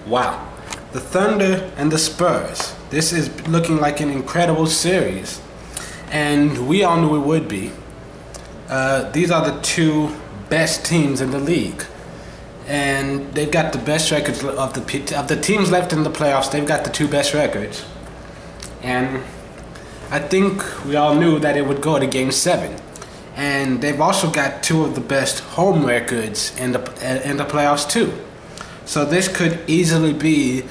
Wow. The Thunder and the Spurs. This is looking like an incredible series. And we all knew it would be. These are the two best teams in the league. And they've got the best records of the teams left in the playoffs. They've got the two best records. And I think we all knew that it would go to Game 7. And they've also got two of the best home records in the playoffs too. So this could easily be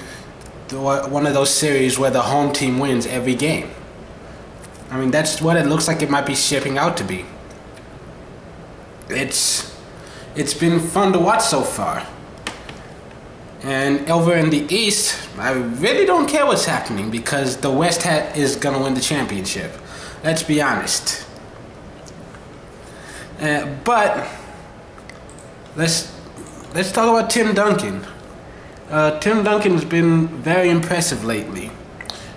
one of those series where the home team wins every game. I mean, that's what it looks like it might be shaping out to be. It's been fun to watch so far. And over in the East, I really don't care what's happening because the West is going to win the championship. Let's be honest. But let's talk about Tim Duncan. Tim Duncan's been very impressive lately.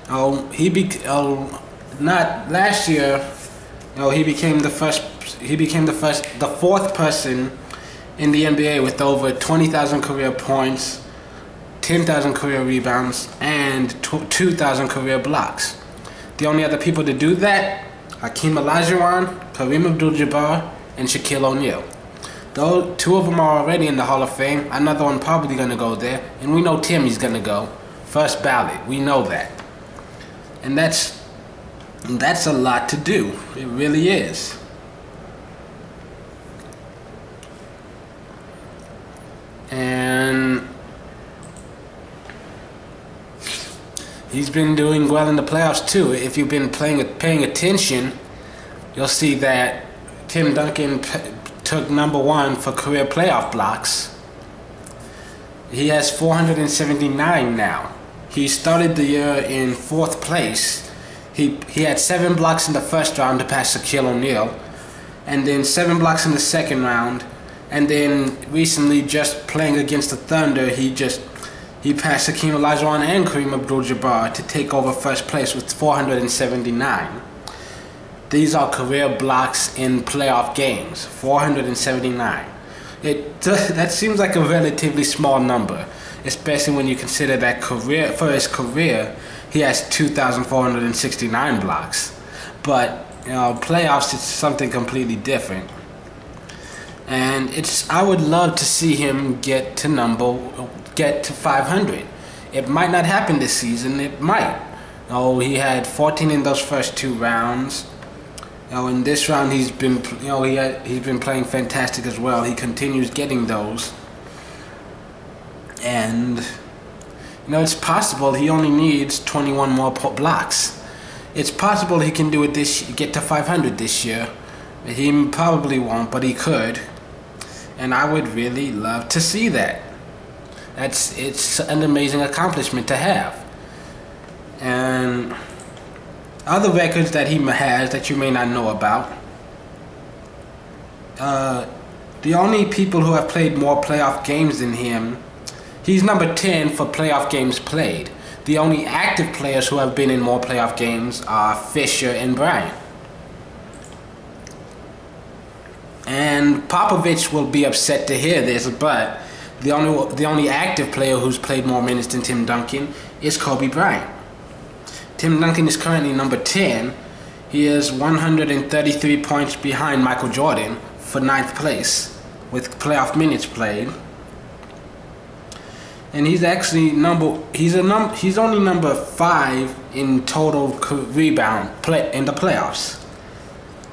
Not last year. He became the fourth person in the NBA with over 20,000 career points, 10,000 career rebounds, and 2,000 career blocks. The only other people to do that: Hakeem Olajuwon, Kareem Abdul-Jabbar, and Shaquille O'Neal. Though two of them are already in the Hall of Fame, another one probably going to go there, and we know Timmy's going to go first ballot. We know that, and that's a lot to do. It really is. And he's been doing well in the playoffs too. If you've been paying attention, you'll see that Tim Duncan took number 1 for career playoff blocks. He has 479 now. He started the year in 4th place. He had 7 blocks in the first round to pass Shaquille O'Neal, and then 7 blocks in the second round, and then recently, just playing against the Thunder, he passed Hakeem Olajuwon and Kareem Abdul-Jabbar to take over first place with 479. These are career blocks in playoff games, 479. That seems like a relatively small number, especially when you consider that for his career, he has 2,469 blocks. But playoffs is something completely different. And I would love to see him get to 500. It might not happen this season. It might. He had 14 in those first 2 rounds. In this round, he's been playing fantastic as well. He continues getting those, and it's possible he only needs 21 more blocks. It's possible he can do it get to 500 this year. He probably won't, but he could, and I would really love to see that. It's an amazing accomplishment to have. And other records that he has that you may not know about. The only people who have played more playoff games than him, he's number 10 for playoff games played. The only active players who have been in more playoff games are Fisher and Bryant. And Popovich will be upset to hear this, but the only active player who's played more minutes than Tim Duncan is Kobe Bryant. Tim Duncan is currently number 10. He is 133 points behind Michael Jordan for 9th place with playoff minutes played. And he's actually he's only number 5 in total rebound in the playoffs.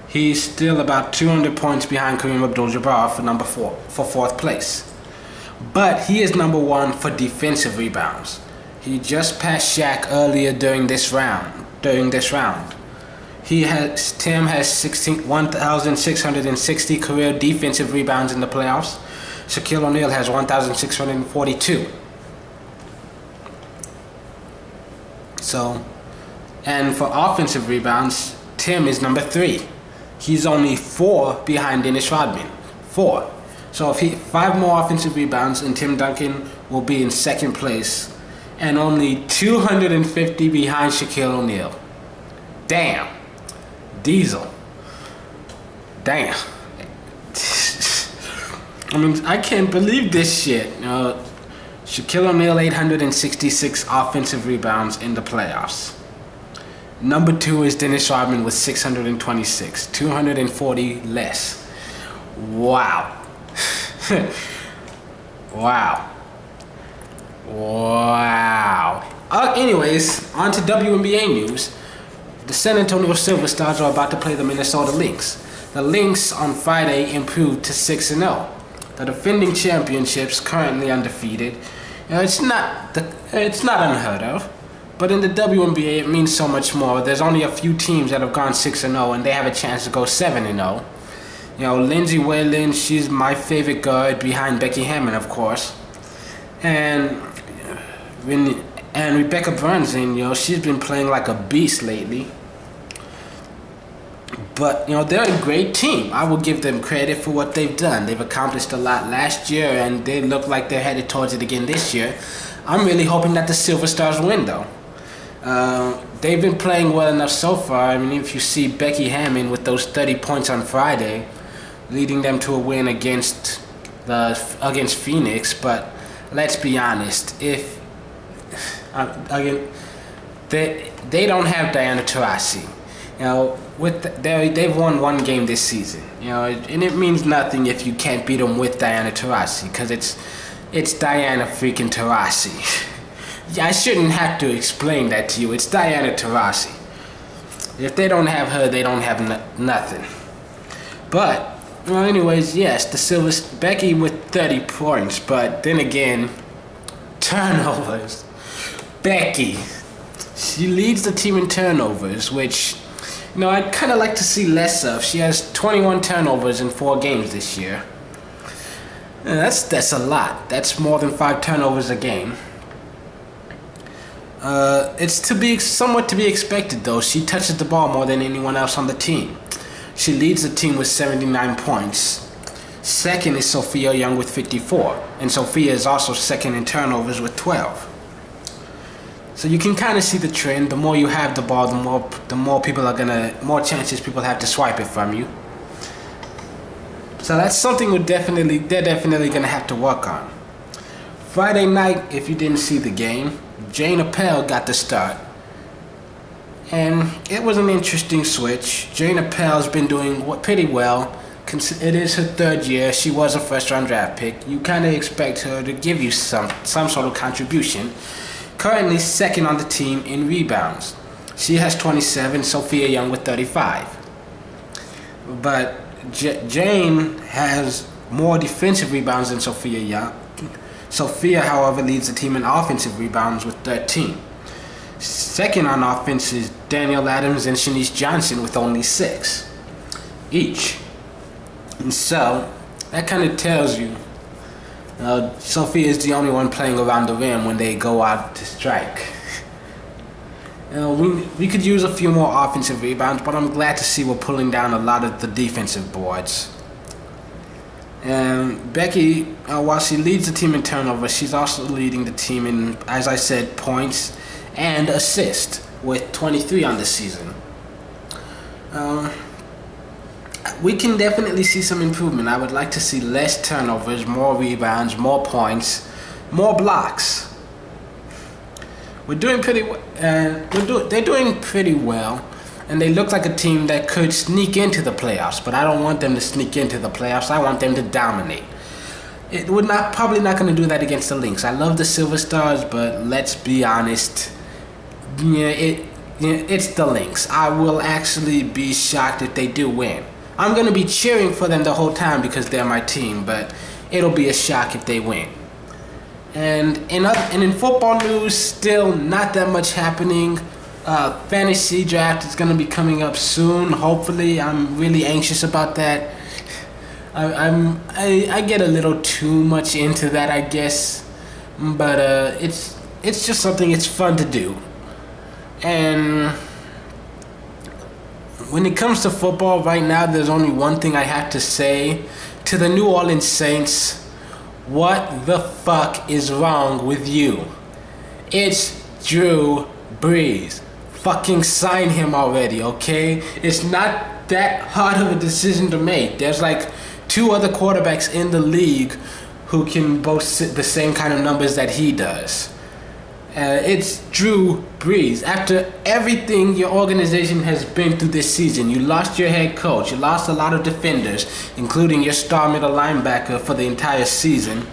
He's still about 200 points behind Kareem Abdul-Jabbar for number 4 for 4th place. But he is number 1 for defensive rebounds. He just passed Shaq earlier during this round. Tim has 1,660 career defensive rebounds in the playoffs. Shaquille O'Neal has 1,642. And for offensive rebounds, Tim is number 3. He's only 4 behind Dennis Rodman. 4. So if 5 more offensive rebounds, and Tim Duncan will be in 2nd place, and only 250 behind Shaquille O'Neal. Damn. Diesel. Damn. I mean, I can't believe this shit. Shaquille O'Neal, 866 offensive rebounds in the playoffs. Number 2 is Dennis Rodman with 626, 240 less. Wow. Wow. Wow. Anyways, on to WNBA news. The San Antonio Silver Stars are about to play the Minnesota Lynx. The Lynx on Friday improved to 6-0. The defending championships, currently undefeated. It's not unheard of, but in the WNBA it means so much more. There's only a few teams that have gone 6-0, and they have a chance to go 7-0. Lindsay Whalen, she's my favorite guard behind Becky Hammon, of course, and Rebecca Burns, she's been playing like a beast lately. But, they're a great team. I will give them credit for what they've done. They've accomplished a lot last year, and they look like they're headed towards it again this year. I'm really hoping that the Silver Stars win, though. They've been playing well enough so far. I mean, if you see Becky Hammon with those 30 points on Friday, leading them to a win against Phoenix. But let's be honest, they don't have Diana Taurasi. They've won one game this season, and it means nothing if you can't beat them with Diana Taurasi, because it's Diana freaking Taurasi. I shouldn't have to explain that to you. It's Diana Taurasi. If they don't have her, they don't have nothing. But anyways, yes, Becky with 30 points, but then again, turnovers. Becky, she leads the team in turnovers, which I'd kind of like to see less of. She has 21 turnovers in 4 games this year. That's a lot. That's more than 5 turnovers a game. It's somewhat to be expected, though. She touches the ball more than anyone else on the team. She leads the team with 79 points. Second is Sophia Young with 54, and Sophia is also second in turnovers with 12. So you can kind of see the trend. The more you have the ball, the more chances people have to swipe it from you. So that's something they're definitely gonna have to work on. Friday night, if you didn't see the game, Jane Appel got the start, and it was an interesting switch. Jane Appel's been doing pretty well. It is her 3rd year. She was a first-round draft pick. You kind of expect her to give you some sort of contribution. Currently second on the team in rebounds. She has 27, Sophia Young with 35. But Jane has more defensive rebounds than Sophia Young. Sophia, however, leads the team in offensive rebounds with 13. Second on offense is Danielle Adams and Shanice Johnson with only 6 each. And so that kind of tells you Sophia is the only one playing around the rim when they go out to strike. We could use a few more offensive rebounds, but I'm glad to see we're pulling down a lot of the defensive boards. And Becky, while she leads the team in turnovers, she's also leading the team in, as I said, points and assists with 23 on the season. We can definitely see some improvement. I would like to see less turnovers, more rebounds, more points, more blocks. We're doing pretty well. They're doing pretty well, and they look like a team that could sneak into the playoffs. But I don't want them to sneak into the playoffs. I want them to dominate. Probably not going to do that against the Lynx. I love the Silver Stars, but let's be honest. It's the Lynx. I will actually be shocked if they do win. I'm going to be cheering for them the whole time because they're my team, but it'll be a shock if they win. And in football news, still not that much happening. Fantasy draft is going to be coming up soon, hopefully. I'm really anxious about that. I get a little too much into that, I guess, but it's just something it's fun to do. And when it comes to football right now, there's only one thing I have to say to the New Orleans Saints. What the fuck is wrong with you? It's Drew Brees. Fucking sign him already, okay? It's not that hard of a decision to make. There's like 2 other quarterbacks in the league who can boast the same kind of numbers that he does. It's Drew Brees. After everything your organization has been through this season, you lost your head coach, you lost a lot of defenders, including your star middle linebacker for the entire season.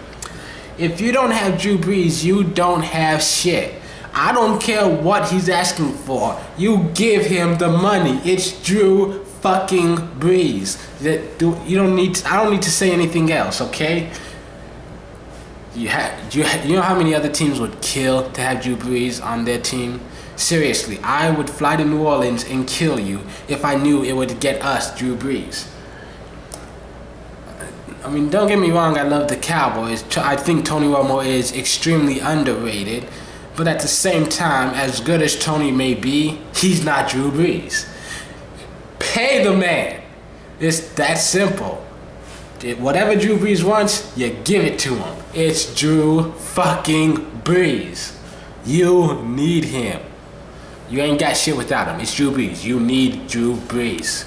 If you don't have Drew Brees, you don't have shit. I don't care what he's asking for. You give him the money. It's Drew fucking Brees. I don't need to say anything else, okay? You know how many other teams would kill to have Drew Brees on their team? Seriously, I would fly to New Orleans and kill you if I knew it would get us Drew Brees. I mean, don't get me wrong, I love the Cowboys. I think Tony Romo is extremely underrated. But at the same time, as good as Tony may be, he's not Drew Brees. Pay the man. It's that simple. Whatever Drew Brees wants, you give it to him. It's Drew fucking Brees. You need him. You ain't got shit without him. It's Drew Brees. You need Drew Brees.